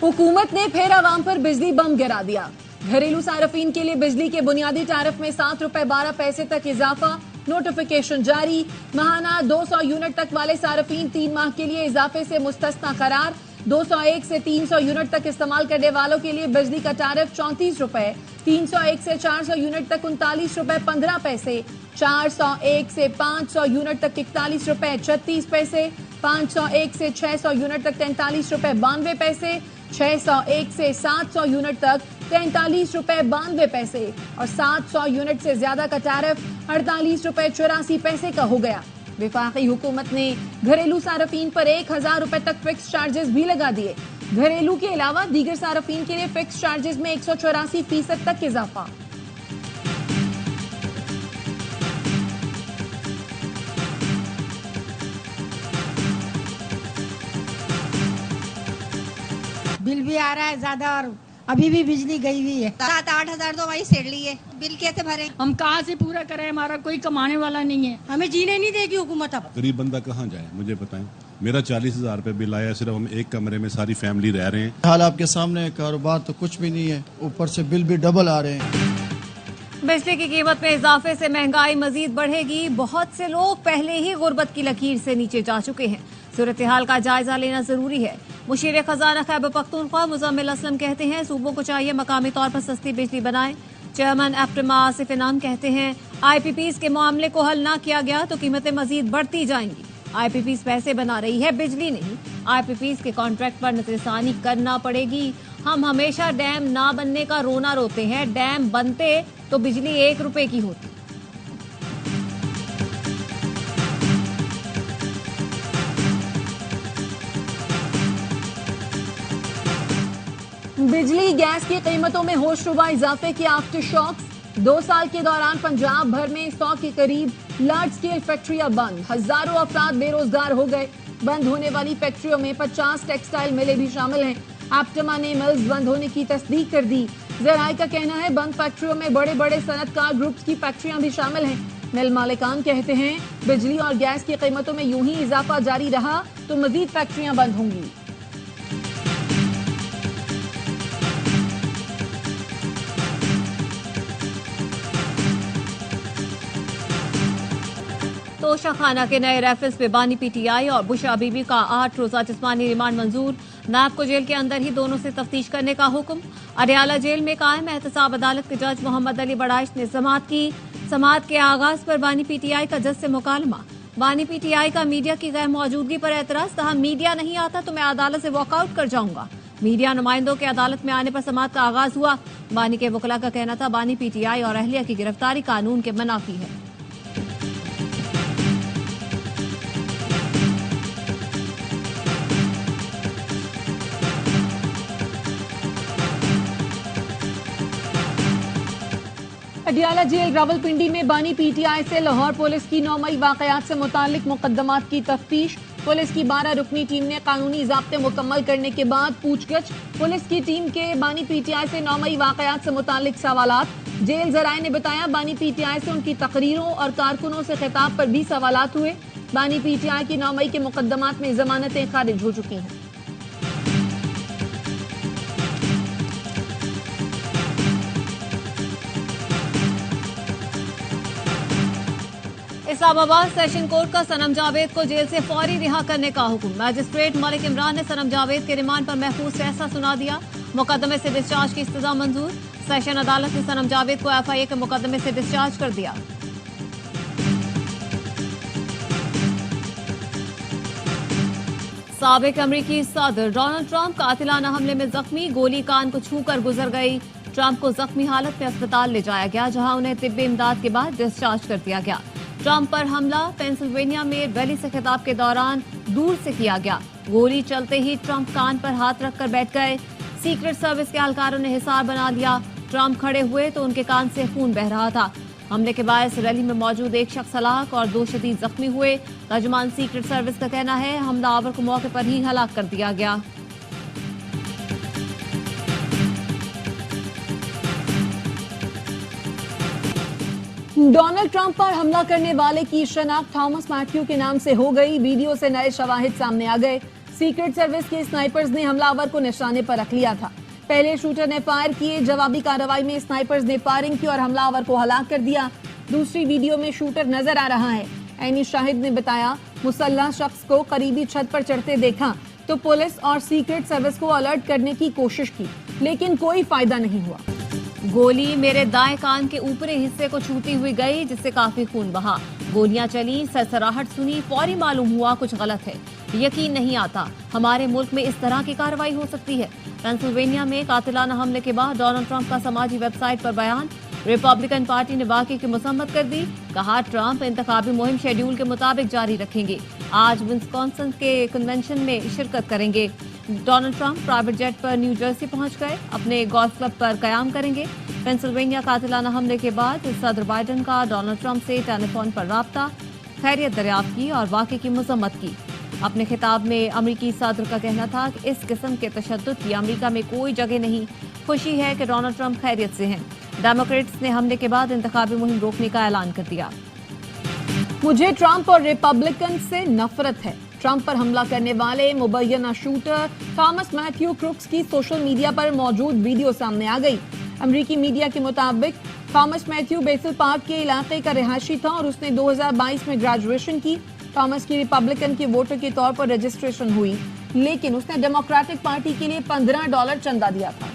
हुकूमत ने फिर आवाम पर बिजली बम गिरा दिया। घरेलू सार्फिन के लिए बिजली के बुनियादी टैरिफ में ₹7.12 तक इजाफा, नोटिफिकेशन जारी। माहाना 200 यूनिट तक वाले सार्फिन 3 माह के लिए इजाफे से मुस्तस्ना करार। 201 से 300 यूनिट तक इस्तेमाल करने वालों के लिए बिजली का टैरिफ ₹34, 301 से 400 यूनिट तक ₹39.15, 401 से 500 यूनिट तक ₹41.36, 501 से 600 यूनिट तक ₹43.92, 601 से 700 यूनिट तक ₹43.92 और 700 यूनिट से ज्यादा का टैरिफ ₹48.84 का हो गया। विफाकी हुकूमत ने घरेलू सार्फिन पर ₹1000 तक फिक्स चार्जेस भी लगा दिए। घरेलू के अलावा दीगर सार्फिन के लिए फिक्स चार्जेस में 184% तक इजाफा। बिल भी आ रहा है ज्यादा और अभी भी बिजली गई हुई है। 7-8 हजार तो वही सेड़ ली है। बिल कैसे भरे? हम कहाँ से पूरा करें, हमारा कोई कमाने वाला नहीं है, हमें जीने नहीं देगी हुकूमत। अब गरीब बंदा कहाँ जाए मुझे बताएं। मेरा 40,000 रुपये बिल आया, सिर्फ हम एक कमरे में सारी फैमिली रह रहे हैं। हाल आपके सामने, कारोबार तो कुछ भी नहीं है, ऊपर से बिल भी डबल आ रहे हैं। बिजली की कीमत में इजाफे से महंगाई मजीद बढ़ेगी। बहुत से लोग पहले ही गुर्बत की लकीर से नीचे जा चुके हैं। सूरत हाल का जायजा लेना जरूरी है। मुशीर खजाना खैबर पख्तूनख्वा मुजम्मिल असलम कहते हैं सूबों को चाहिए मकामी तौर पर सस्ती बिजली बनाए। चेयरमैन एप्टमा आसिफ इनाम कहते हैं IPPs के मामले को हल ना किया गया तो कीमतें मजीद बढ़ती जाएंगी। IPPs पैसे बना रही है, बिजली नहीं। IPPs के कॉन्ट्रैक्ट पर नजरसानी करना पड़ेगी। हम हमेशा डैम ना बनने का रोना रोते हैं, डैम बनते तो बिजली ₹1 की होती। बिजली गैस की कीमतों में होशरुबा इजाफे के आफ्टर शॉक्स। 2 साल के दौरान पंजाब भर में 100 के करीब लार्ज स्केल फैक्ट्रियां बंद, हजारों अफराद बेरोजगार हो गए। बंद होने वाली फैक्ट्रियों में 50 टेक्सटाइल मिलें भी शामिल हैं। एप्टमा ने मिल्स बंद होने की तस्दीक कर दी। ज़राए का कहना है बंद फैक्ट्रियों में बड़े बड़े सनतकार ग्रुप्स की फैक्ट्रियां भी शामिल हैं। मिल मालिकान कहते हैं बिजली और गैस की कीमतों में यूं ही इजाफा जारी रहा तो मजीद फैक्ट्रियां बंद होंगी। तोशाखाना के नए रेफल्स पे बानी PTI और बुशरा बीबी का 8 रोजा जिस्मानी रिमांड मंजूर। नाब को जेल के अंदर ही दोनों से तफ्तीश करने का हुक्म। अडयाला जेल में कायम एहतसाब अदालत के जज मोहम्मद अली बड़ाइश ने समाअत की। समाअत के आगाज पर बानी PTI का जज से मुकालमा। बानी PTI का मीडिया की गैर मौजूदगी पर एतराज, कहा मीडिया नहीं आता तो मैं अदालत से वॉकआउट कर जाऊंगा। मीडिया नुमाइंदों के अदालत में आने पर समाअत का आगाज हुआ। बानी के वकला का कहना था बानी PTI और अहलिया की गिरफ्तारी कानून के मुनाफी है। अडयाला जेल रावलपिंडी में बानी PTI से लाहौर पुलिस की 9 मई वाकयात से मुतालिक मुकदमात की तफ्तीश। पुलिस की 12 रुकनी टीम ने कानूनी ज़ाब्ते मुकम्मल करने के बाद पूछगछ। पुलिस की टीम के बानी PTI से 9 मई वाकयात से मुतालिक सवालात। जेल जराए ने बताया बानी PTI से उनकी तकरीरों और कारकुनों से खिताब पर भी सवालात हुए। बानी PTI की 9 मई के मुकदमात में जमानतें खारिज हो चुकी हैं। इस्लामाबाद सेशन कोर्ट का सनम जावेद को जेल से फौरी रिहा करने का हुक्म। मैजिस्ट्रेट मलिक इमरान ने सनम जावेद के रिमांड पर महफूज फैसला सुना दिया। मुकदमे से डिस्चार्ज की इस्तज़ा मंजूर। सेशन अदालत ने सनम जावेद को FIA के मुकदमे से डिस्चार्ज कर दिया। साबिक अमरीकी सदर डोनाल्ड ट्रंप कातिलाना हमले में जख्मी, गोली कान को छूकर गुजर गई। ट्रंप को जख्मी हालत में अस्पताल ले जाया गया जहां उन्हें तिब्बी इमदाद के बाद डिस्चार्ज कर दिया गया। ट्रंप पर हमला पेंसिल्वेनिया में रैली से खिताब के दौरान दूर से किया गया। गोली चलते ही ट्रंप कान पर हाथ रखकर बैठ गए। सीक्रेट सर्विस के एहलकारों ने हिसार बना लिया। ट्रंप खड़े हुए तो उनके कान से खून बह रहा था। हमले के बाद रैली में मौजूद एक शख्स हलाक और 2 शदीद जख्मी हुए। तर्जुमान सीक्रेट सर्विस का कहना है हमलावर को मौके पर ही हलाक कर दिया गया। डोनाल्ड ट्रंप पर हमला करने वाले की शनाख्त थॉमस मैथ्यू के नाम से हो गई। वीडियो से नए शवाहिद सामने आ गए। सीक्रेट सर्विस के स्नाइपर्स ने हमलावर को निशाने पर रख लिया था। पहले शूटर ने फायर किए, जवाबी कार्रवाई में स्नाइपर्स ने फायरिंग की और हमलावर को हलाक कर दिया। दूसरी वीडियो में शूटर नजर आ रहा है। ऐनी शाहिद ने बताया, मुसल्लह शख्स को करीबी छत पर चढ़ते देखा तो पुलिस और सीक्रेट सर्विस को अलर्ट करने की कोशिश की, लेकिन कोई फायदा नहीं हुआ। गोली मेरे दाएं कान के ऊपरी हिस्से को छूती हुई गई, जिससे काफी खून बहा। गोलियां चली, सरसराहट सुनी, फौरी मालूम हुआ कुछ गलत है। यकीन नहीं आता हमारे मुल्क में इस तरह की कार्रवाई हो सकती है। पेंसिल्वेनिया में कातिलाना हमले के बाद डोनाल्ड ट्रंप का समाजी वेबसाइट पर बयान। रिपब्लिकन पार्टी ने वाकये की मसम्मत कर दी। कहा, ट्रंप इंतखाबी मुहिम शेड्यूल के मुताबिक जारी रखेंगे। आज विस्कॉन्सिन के कन्वेंशन में शिरकत करेंगे। डोनाल्ड ट्रंप प्राइवेट जेट पर न्यू जर्सी पहुंच गए, अपने गोल्फ क्लब पर कयाम करेंगे। पेंसिल्वेनिया कातिलाना हमले के बाद सदर बाइडेन का डोनाल्ड ट्रंप से टेलीफोन पर राब्ता, खैरियत दरियाफ्त की और वाकये की मसम्मत की। अपने खिताब में अमरीकी सदर का कहना था कि इस किस्म के तशद्दुद की अमरीका में कोई जगह नहीं। खुशी है कि डोनाल्ड ट्रंप खैरियत से हैं। डेमोक्रेट्स ने हमले के बाद इंतखाबी मुहिम रोकने का ऐलान कर दिया। मुझे ट्रंप और रिपब्लिकन से नफरत है। ट्रंप पर हमला करने वाले मुबैना शूटर थॉमस मैथ्यू क्रुक्स की सोशल मीडिया पर मौजूद वीडियो सामने आ गई। अमरीकी मीडिया के मुताबिक थॉमस मैथ्यू बेसिल पार्क के इलाके का रिहायशी था और उसने 2022 में ग्रेजुएशन की। थॉमस की रिपब्लिकन के वोटर के तौर पर रजिस्ट्रेशन हुई, लेकिन उसने डेमोक्रेटिक पार्टी के लिए $15 चंदा दिया था।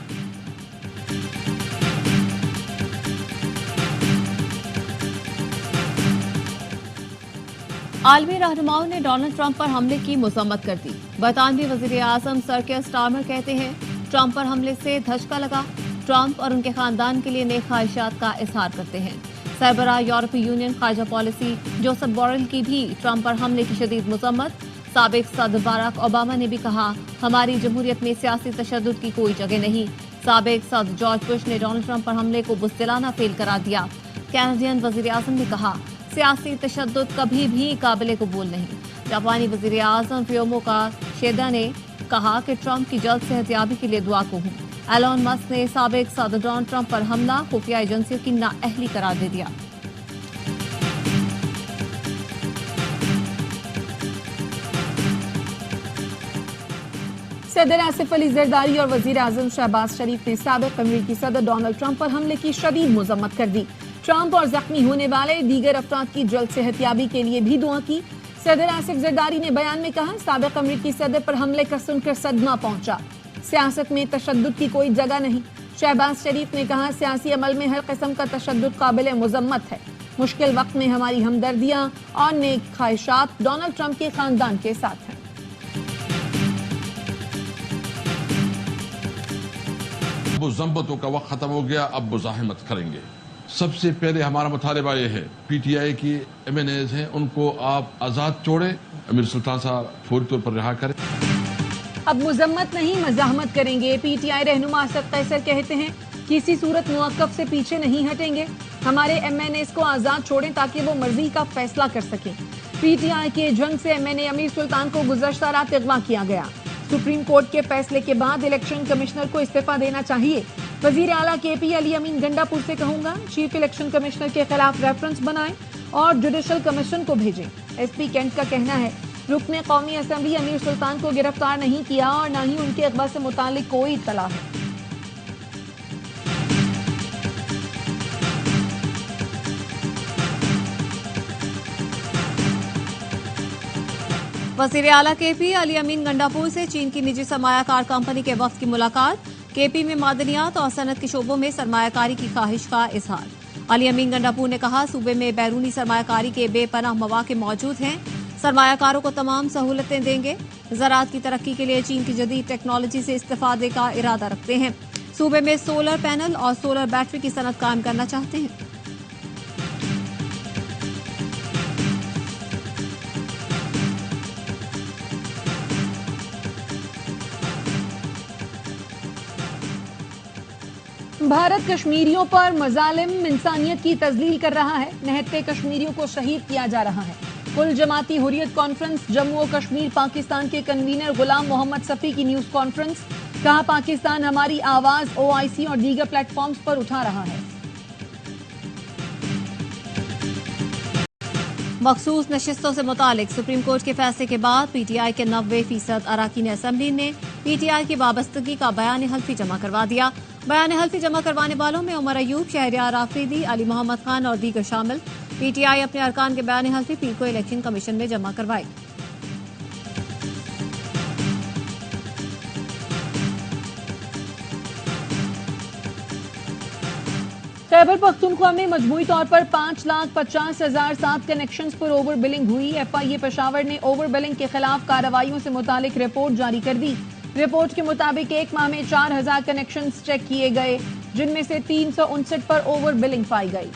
आलमी रहनुमाओं ने डोनाल्ड ट्रंप पर हमले की मसम्मत कर दी। बरतानवी वजीर आजम सर केयर स्टारमर कहते हैं, ट्रंप पर हमले से धचका लगा। ट्रंप और उनके खानदान के लिए नेक ख्वाहिशात का इजहार करते हैं। सरबराह यूरोपीय यूनियन खारजा पॉलिसी जोसेफ बोरेल की भी ट्रंप पर हमले की शदीद मसम्मत। साबिक सदर बराक ओबामा ने भी कहा, हमारी जमहूरियत में सियासी तशद्दुद की कोई जगह नहीं। साबिक सदर जॉर्ज बुश ने डोनाल्ड ट्रंप पर हमले को बुज़दिलाना फेल करार दिया। कैनेडियन वजीर आजम ने कहा, सियासी तशद्दुद कभी भी काबिल कबूल नहीं। जापानी वजीर आजम फ्यूमो किशिदा ने कहा कि ट्रंप की जल्द सेहतयाबी के लिए दुआ को हूँ। एलोन मस्क ने साबिक सदर डोनाल्ड ट्रंप पर हमला खुफिया एजेंसियों की नाअहली करार दे दिया। सदर आसिफ अली जरदारी और वजीर आजम शहबाज शरीफ ने साबिक अमरीकी सदर डोनाल्ड ट्रंप पर हमले की शदीद मजम्मत कर दी। ट्रंप और जख्मी होने वाले दीगर अफराद की जल्द सेहतयाबी के लिए भी दुआ की। सदर आसिफ जरदारी ने बयान में कहा, साबिक अमरीकी सदर पर हमले का सुनकर सदमा पहुंचा। सियासत में तशद्दुद की कोई जगह नहीं। शहबाज शरीफ ने कहा, सियासी अमल में हर किस्म का तशद्दुद काबिल मुजम्मत है। मुश्किल वक्त में हमारी हमदर्दियां और नेक ख्वाहिशात डोनाल्ड ट्रंप के खानदान के साथ हैं। मुज़म्मतों का वक्त खत्म हो गया, अब मुज़ाहिमत करेंगे। सबसे पहले हमारा मुतालिबा ये है, पीटीआई की MNAs हैं, उनको आप आज़ाद छोड़ें। अमीर सुल्तान साहब फौरी तौर पर रिहा करें। अब मुजम्मत नहीं मज़ाहमत करेंगे। पीटीआई रहनुमा असद कैसर कहते हैं, किसी सूरत मुवक्कफ से पीछे नहीं हटेंगे। हमारे MNAs को आज़ाद छोड़ें ताकि वो मर्जी का फैसला कर सकें। पीटीआई के जंग से MNA अमीर सुल्तान को गुज़श्ता रात अगवा किया गया। सुप्रीम कोर्ट के फैसले के बाद इलेक्शन कमिश्नर को इस्तीफा देना चाहिए। वजीर आला KP अली अमीन गंडापुर से कहूंगा, चीफ इलेक्शन कमिश्नर के खिलाफ रेफरेंस बनाएं और जुडिशल कमीशन को भेजें। SP कैंट का कहना है, रुकने कौमी असेंबली अमीर सुल्तान को गिरफ्तार नहीं किया और न ही उनके अगवा से मुतालिक कोई इत्तला है। वजीर आला KP अली अमीन गंडापुर से चीन की निजी सरमायाकार कंपनी के वक्त की मुलाकात। KP में मादनियात और सनत के शोबों में सरमायाकारी की ख्वाहिश का इजहार। अली अमीन गंडापुर ने कहा, सूबे में बैरूनी सरमायाकारी के बेपनाह मौके मौजूद हैं। सरमायाकारों को तमाम सहूलतें देंगे। ज़राअत की तरक्की के लिए चीन की जदीद टेक्नोलॉजी से इस्तेफादे का इरादा रखते हैं। सूबे में सोलर पैनल और सोलर बैटरी की सनत कायम करना चाहते हैं। भारत कश्मीरियों पर मजालिम इंसानियत की तजलील कर रहा है। निहत्ते कश्मीरियों को शहीद किया जा रहा है। कुल जमाती हुर्रियत कॉन्फ्रेंस जम्मू और कश्मीर पाकिस्तान के कन्वीनर गुलाम मोहम्मद सफ़ी की न्यूज कॉन्फ्रेंस। कहा, पाकिस्तान हमारी आवाज OIC और दीगर प्लेटफॉर्म्स पर उठा रहा है। मखसूस नशिस्तों से मुतालिक सुप्रीम कोर्ट के फैसले के बाद पीटीआई के 90% अरकान असम्बली ने पीटीआई की वाबस्तगी का बयान हल्फी जमा करवा दिया। बयान हल्फी जमा करवाने वालों में उमर अयूब, शहरियार आफरीदी, अली मोहम्मद खान और दीगर शामिल। पीटीआई अपने अरकान के बयान हल्फी पीर को इलेक्शन कमीशन में जमा करवाएगी। खैबर पख्तूनख्वा में मजमूई तौर पर 5,50,007 कनेक्शंस पर ओवर बिलिंग हुई। एफआईए पेशावर ने ओवर बिलिंग के खिलाफ कार्रवाइयों से मुतालिक रिपोर्ट जारी कर दी। रिपोर्ट के मुताबिक एक माह में 4,000 कनेक्शंस चेक किए गए, जिनमें से 359 पर ओवर बिलिंग पाई गई।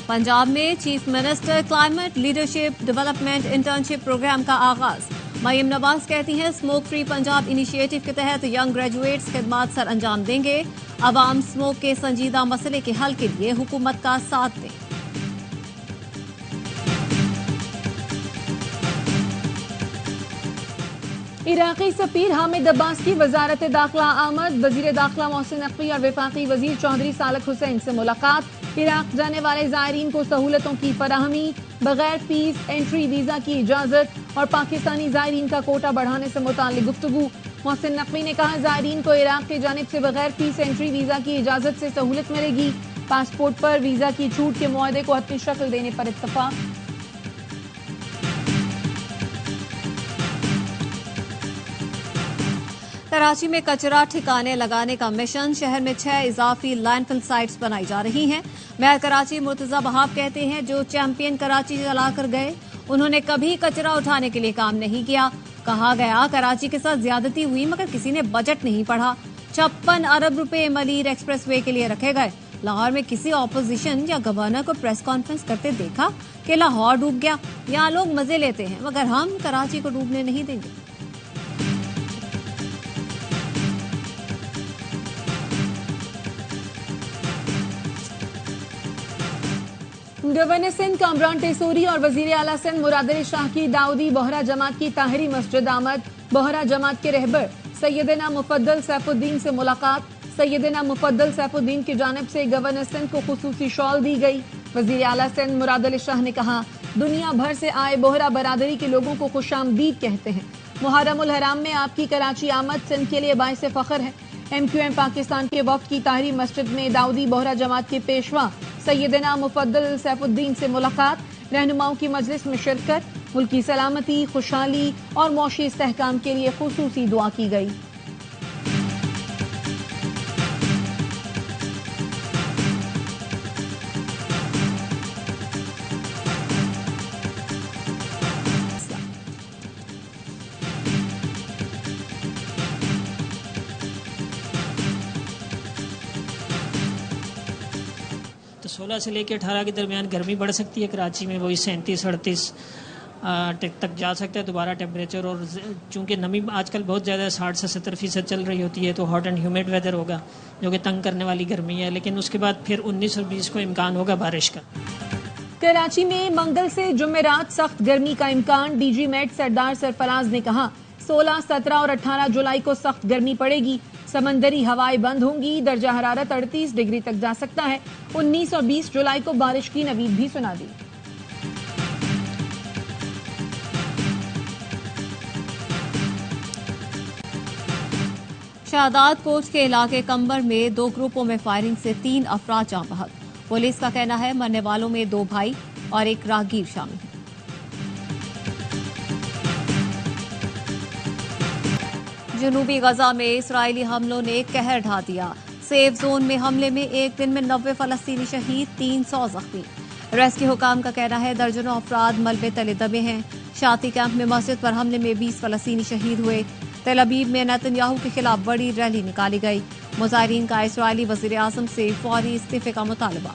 पंजाब में chief minister climate leadership development internship programme का आगाज। मरीम नवाज कहती हैं स्मोक फ्री पंजाब इनिशिएटिव के तहत यंग ग्रेजुएट्स खिदमात सर अंजाम देंगे। अवाम स्मोक के संजीदा मसले के हल के लिए हुकूमत का साथ दें। इराकी सफीर हामिद अब्बास की वजारत दाखिला आमद। वजीर दाखिला मोहसिन नकवी और वफाकी वजीर चौधरी सालक हुसैन से मुलाकात। इराक जाने वाले जायरीन को सहूलतों की फराहमी, बगैर फीस एंट्री वीजा की इजाजत और पाकिस्तानी जायरीन का कोटा बढ़ाने से मुताल्लिक गुफ्तगू। मोहसिन नकवी ने कहा जायरीन को इराक की जानिब से बगैर फीस एंट्री वीजा की इजाजत से सहूलत मिलेगी। पासपोर्ट पर वीजा की छूट के मुआहदे को हतमी शक्ल देने पर इत्तफाक। कराची में कचरा ठिकाने लगाने का मिशन। शहर में 6 इजाफी लैंडफिल साइट्स बनाई जा रही हैं। मेयर कराची मुर्तजा बहाब कहते हैं जो चैंपियन कराची चलाकर गए उन्होंने कभी कचरा उठाने के लिए काम नहीं किया। कहा गया कराची के साथ ज्यादती हुई मगर किसी ने बजट नहीं पढ़ा। 56 अरब रुपए मलीर एक्सप्रेसवे के लिए रखे गए। लाहौर में किसी ऑपोजिशन या गवर्नर को प्रेस कॉन्फ्रेंस करते देखा कि लाहौर डूब गया। यहाँ लोग मजे लेते हैं मगर हम कराची को डूबने नहीं देंगे। गवर्नर सिंध कामरान टेसूरी और वजीर आला सिंध मुराद अली शाह की दाऊदी बोहरा जमात की ताहरी मस्जिद आमद। बोहरा जमात के रहबर सैयदना मुफद्दल सैफुद्दीन से मुलाकात। सैयदना मुफद्दल सैफुद्दीन की जानिब से गवर्नर सिंध को खुसूसी शॉल दी गई। वजीर आला सिंध मुराद अली शाह ने कहा दुनिया भर से आए बोहरा बरादरी के लोगों को खुशामदीद कहते हैं। मुहर्रम उल हराम में आपकी कराची आमद सिंध के लिए बाइस फख्र है। MQM पाकिस्तान के वफ्द की ताहरी मस्जिद में दाऊदी बोहरा जमात के पेशवा सैयदना मुफद्दल सैफुद्दीन से मुलाकात। रहनुमाओं की मजलिस में शिरकत। मुल्की सलामती, खुशहाली और मौशी इस्तेहकाम के लिए खुसूसी दुआ की गई। तो 16 से लेकर 18 के दरमियान गर्मी बढ़ सकती है। कराची में वही 37-38 तक जा सकता है दोबारा टेम्परेचर। और चूंकि नमी आजकल बहुत ज़्यादा 60 से 70% चल रही होती है तो हॉट एंड ह्यूमिड वेदर होगा जो कि तंग करने वाली गर्मी है। लेकिन उसके बाद फिर 19 और 20 को इम्कान होगा बारिश का। कराची में मंगल से जुमेरात सख्त गर्मी का इम्कान। DG मेट सरदार सरफराज ने कहा 16, 17 और 18 जुलाई को सख्त गर्मी पड़ेगी। समंदरी हवाएं बंद होंगी। दर्जा हरारत 38 डिग्री तक जा सकता है। 19 और 20 जुलाई को बारिश की नवीद भी सुना दी। शादात कोच के इलाके कंबर में 2 ग्रुपों में फायरिंग से 3 अफराद जाँ बहक। पुलिस का कहना है मरने वालों में 2 भाई और एक राहगीर शामिल है। जनूबी गजा में इसराइली हमलों ने कहर ढा दिया। सेफ जोन में हमले में एक दिन में 90 फलस्तीनी शहीद, 300 जख्मी। रेस्क्यू हुकाम का कहना है दर्जनों अफराद मलबे तले दबे हैं। शाती कैंप में मस्जिद पर हमले में 20 फलस्तीनी शहीद हुए। तेल अवीव में नेतन्याहू के खिलाफ बड़ी रैली निकाली गई। मुजाहिरीन का इसराइली वजीर आजम से फौरी इस्तीफे का मुतालबा।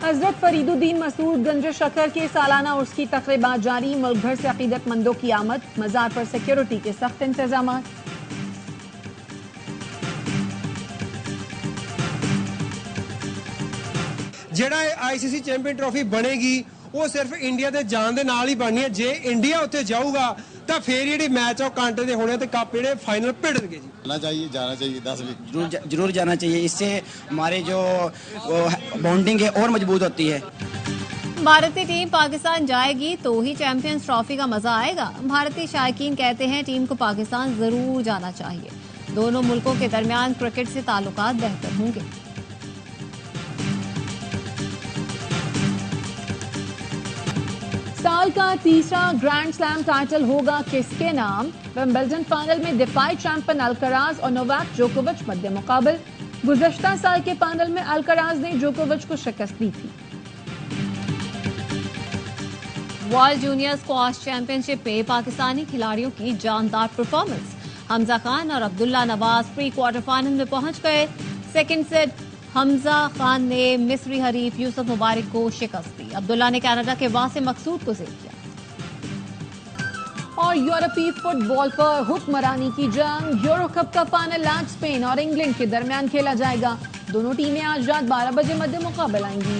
हजरत फरीदुद्दीन मसूद गंज शक्कर के सालाना उर्स की तकरीबात जारी। मुल्क भर से अकीदतमंदों की आमद। मजार पर सिक्योरिटी के सख्त इंतजाम। ਜਿਹੜਾ ICC ਚੈਂਪੀਅਨ ਟਰਾਫੀ ਬਣੇਗੀ ਉਹ ਸਿਰਫ ਇੰਡੀਆ ਦੇ ਜਾਨ ਦੇ ਨਾਲ ਹੀ ਬਣਨੀ ਹੈ। ਜੇ ਇੰਡੀਆ ਉੱਥੇ ਜਾਊਗਾ ਤਾਂ ਤਾਂ ਫੇਰ ਜਿਹੜੇ ਮੈਚ ਆ ਉਹ ਕਾਂਟੇ ਦੇ ਹੋਣੇ ਤੇ ਕੱਪ ਜਿਹੜੇ ਫਾਈਨਲ ਭਿੜਨਗੇ ਜੀ। जाना चाहिए 10 वीक जरूर जाना चाहिए। इससे हमारे जो बॉन्डिंग है और मजबूत होती है। भारतीय टीम पाकिस्तान जाएगी तो ही चैंपियंस ट्रॉफी का मजा आएगा। भारतीय शायकीन कहते हैं टीम को पाकिस्तान जरूर जाना चाहिए। दोनों मुल्कों के दरमियान क्रिकेट से ताल्लुकात बेहतर होंगे। साल का तीसरा ग्रैंड स्लैम टाइटल होगा किसके नाम? विंबलडन फाइनल में डिफाई चैंपियन अल्कराज और नोवाक जोकोविच मध्य मुकाबल। गुज़श्ता साल के फाइनल में अल्कराज ने जोकोविच को शिकस्त दी थी। वर्ल्ड जूनियर स्क्वाश चैंपियनशिप में पाकिस्तानी खिलाड़ियों की जानदार परफॉर्मेंस। हमजा खान और Abdullah Nawaz pre quarter final में पहुंच गए। सेकंड सेट हमजा खान ने मिस्री हरीफ यूसुफ मुबारक को शिकस्त दी। अब्दुल्ला ने कनाडा के वासिम मकसूद को जेर किया। और यूरोपीय फुटबॉल पर हुक्मरानी की जंग। यूरो कप का फाइनल आज स्पेन और इंग्लैंड के दरमियान खेला जाएगा। दोनों टीमें आज रात 12 बजे मध्य मुकाबला आएंगी।